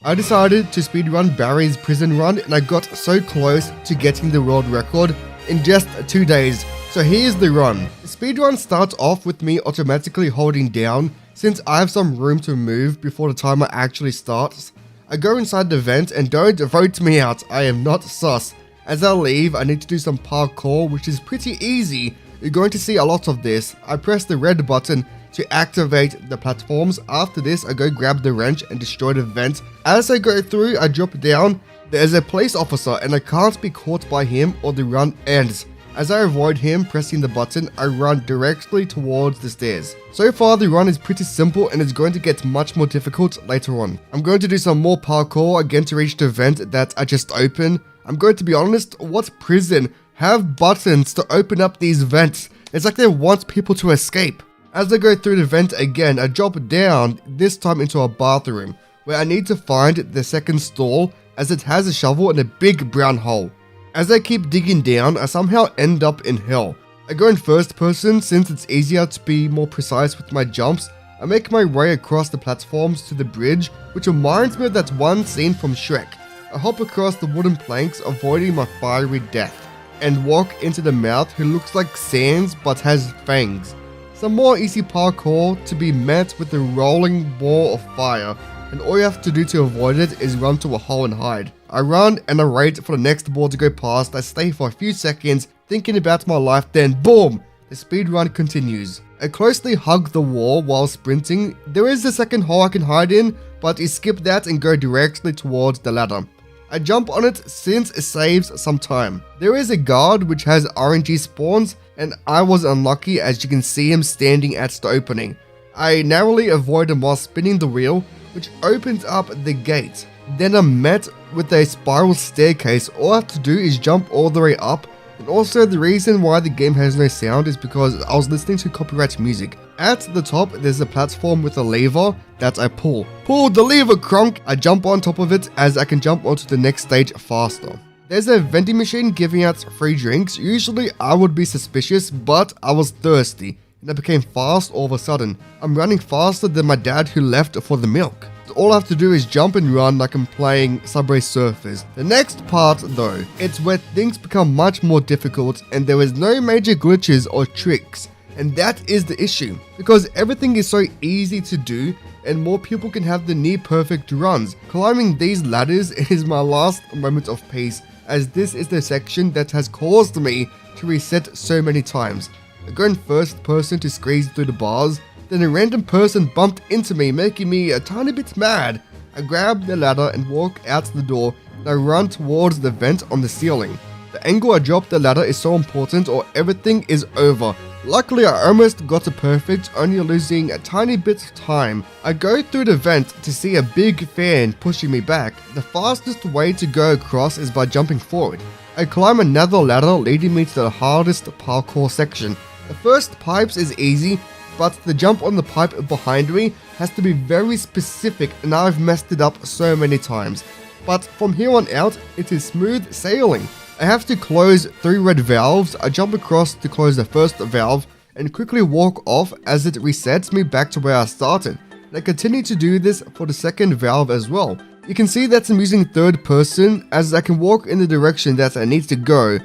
I decided to speedrun Barry's prison run and I got so close to getting the world record in just 2 days. So here's the run. The speedrun starts off with me automatically holding down since I have some room to move before the timer actually starts. I go inside the vent and don't vote me out, I am not sus. As I leave, I need to do some parkour, which is pretty easy. You're going to see a lot of this. I press the red button to activate the platforms. After this, I go grab the wrench and destroy the vent. As I go through, I drop down. There's a police officer and I can't be caught by him or the run ends. As I avoid him pressing the button, I run directly towards the stairs. So far, the run is pretty simple and it's going to get much more difficult later on. I'm going to do some more parkour again to reach the vent that I just opened. I'm going to be honest, what prison have buttons to open up these vents? It's like they want people to escape. As I go through the vent again, I drop down, this time into a bathroom, where I need to find the second stall as it has a shovel and a big brown hole. As I keep digging down, I somehow end up in hell. I go in first person since it's easier to be more precise with my jumps. I make my way across the platforms to the bridge, which reminds me of that one scene from Shrek. I hop across the wooden planks, avoiding my fiery death, and walk into the mouth who looks like Sans but has fangs. Some more easy parkour to be met with a rolling ball of fire, and all you have to do to avoid it is run to a hole and hide. I run and I wait for the next ball to go past. I stay for a few seconds thinking about my life, then boom! The speedrun continues. I closely hug the wall while sprinting. There is a second hole I can hide in, but I skip that and go directly towards the ladder. I jump on it since it saves some time. There is a guard which has RNG spawns and I was unlucky as you can see him standing at the opening. I narrowly avoid him while spinning the wheel, which opens up the gate. Then I'm met with a spiral staircase. All I have to do is jump all the way up. And also the reason why the game has no sound is because I was listening to copyright music. At the top there's a platform with a lever that I pull. Pull the lever, Kronk! I jump on top of it as I can jump onto the next stage faster. There's a vending machine giving out free drinks. Usually I would be suspicious, but I was thirsty and I became fast all of a sudden. I'm running faster than my dad who left for the milk. All I have to do is jump and run like I'm playing Subway Surfers. The next part though, it's where things become much more difficult and there is no major glitches or tricks. And that is the issue, because everything is so easy to do and more people can have the near perfect runs. Climbing these ladders is my last moment of peace, as this is the section that has caused me to reset so many times. I go in first person to squeeze through the bars. Then a random person bumped into me, making me a tiny bit mad. I grab the ladder and walk out the door, and I run towards the vent on the ceiling. The angle I drop the ladder is so important or everything is over. Luckily I almost got it perfect, only losing a tiny bit of time. I go through the vent to see a big fan pushing me back. The fastest way to go across is by jumping forward. I climb another ladder leading me to the hardest parkour section. The first pipes is easy, but the jump on the pipe behind me has to be very specific and I've messed it up so many times. But from here on out, it is smooth sailing. I have to close 3 red valves. I jump across to close the first valve and quickly walk off as it resets me back to where I started. And I continue to do this for the second valve as well. You can see that I'm using third person as I can walk in the direction that I need to go.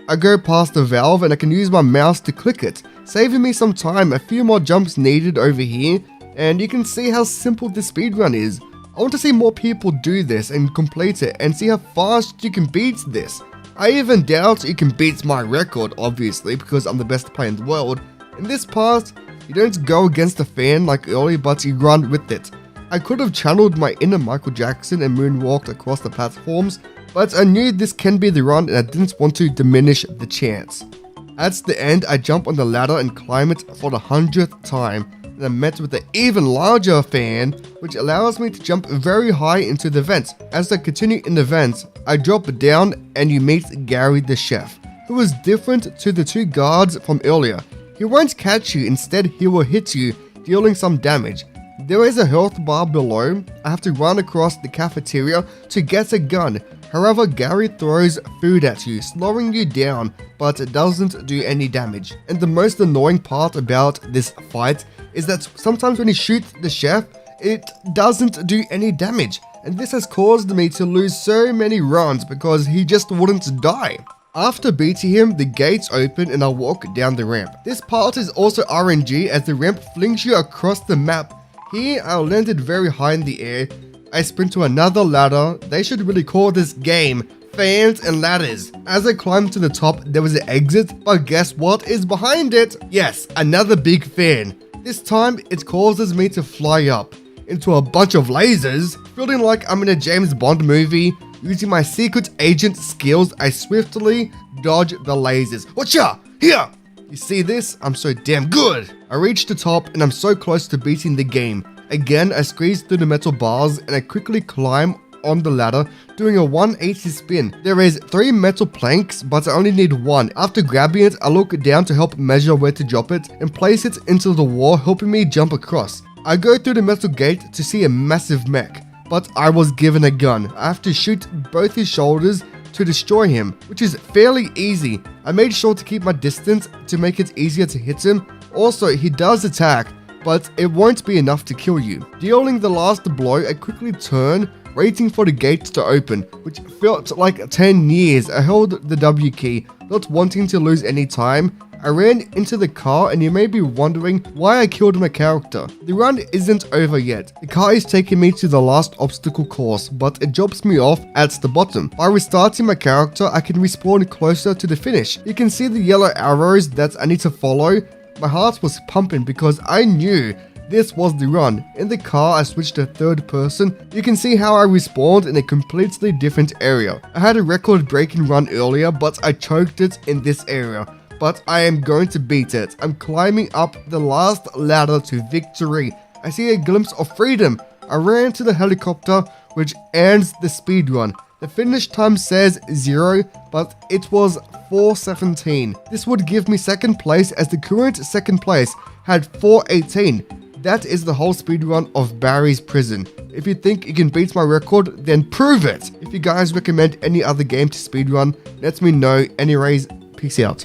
I go past the valve and I can use my mouse to click it, saving me some time. A few more jumps needed over here, and you can see how simple this speedrun is. I want to see more people do this and complete it and see how fast you can beat this. I even doubt you can beat my record, obviously, because I'm the best player in the world. In this part, you don't go against the fan like earlier, but you run with it. I could have channeled my inner Michael Jackson and moonwalked across the platforms, but I knew this can be the run and I didn't want to diminish the chance. At the end, I jump on the ladder and climb it for the 100th time, and I'm met with an even larger fan, which allows me to jump very high into the vent. As I continue in the vent, I drop down and you meet Gary the chef, who is different to the 2 guards from earlier. He won't catch you, instead he will hit you, dealing some damage. There is a health bar below. I have to run across the cafeteria to get a gun. However, Gary throws food at you, slowing you down, but it doesn't do any damage. And the most annoying part about this fight is that sometimes when you shoot the chef, it doesn't do any damage. and this has caused me to lose so many runs because he just wouldn't die. After beating him, the gates open and I walk down the ramp. This part is also RNG as the ramp flings you across the map. Here I landed very high in the air. I sprint to another ladder. They should really call this game Fans and Ladders. As I climbed to the top, there was an exit, but guess what is behind it? Yes, another big fan. This time, it causes me to fly up into a bunch of lasers, feeling like I'm in a James Bond movie. Using my secret agent skills, I swiftly dodge the lasers. Watcha! Here! You see this? I'm so damn good! I reach the top and I'm so close to beating the game. Again, I squeeze through the metal bars and I quickly climb on the ladder, doing a 180 spin. There is 3 metal planks, but I only need 1. After grabbing it, I look down to help measure where to drop it and place it into the wall, helping me jump across. I go through the metal gate to see a massive mech, but I was given a gun. I have to shoot both his shoulders to destroy him, which is fairly easy. I made sure to keep my distance to make it easier to hit him. Also, he does attack, but it won't be enough to kill you. Dealing the last blow, I quickly turn, waiting for the gates to open, which felt like 10 years. I held the W key, not wanting to lose any time. I ran into the car and you may be wondering why I killed my character. The run isn't over yet. The car is taking me to the last obstacle course, but it drops me off at the bottom. By restarting my character, I can respawn closer to the finish. You can see the yellow arrows that I need to follow. My heart was pumping because I knew this was the run. In the car, I switched to third person. You can see how I respawned in a completely different area. I had a record-breaking run earlier, but I choked it in this area. But I am going to beat it. I'm climbing up the last ladder to victory. I see a glimpse of freedom. I ran to the helicopter, which ends the speedrun. The finish time says 0, but it was 4:17. This would give me second place as the current second place had 4:18. That is the whole speedrun of Barry's Prison. If you think you can beat my record, then prove it. If you guys recommend any other game to speedrun, let me know. Anyways, peace out.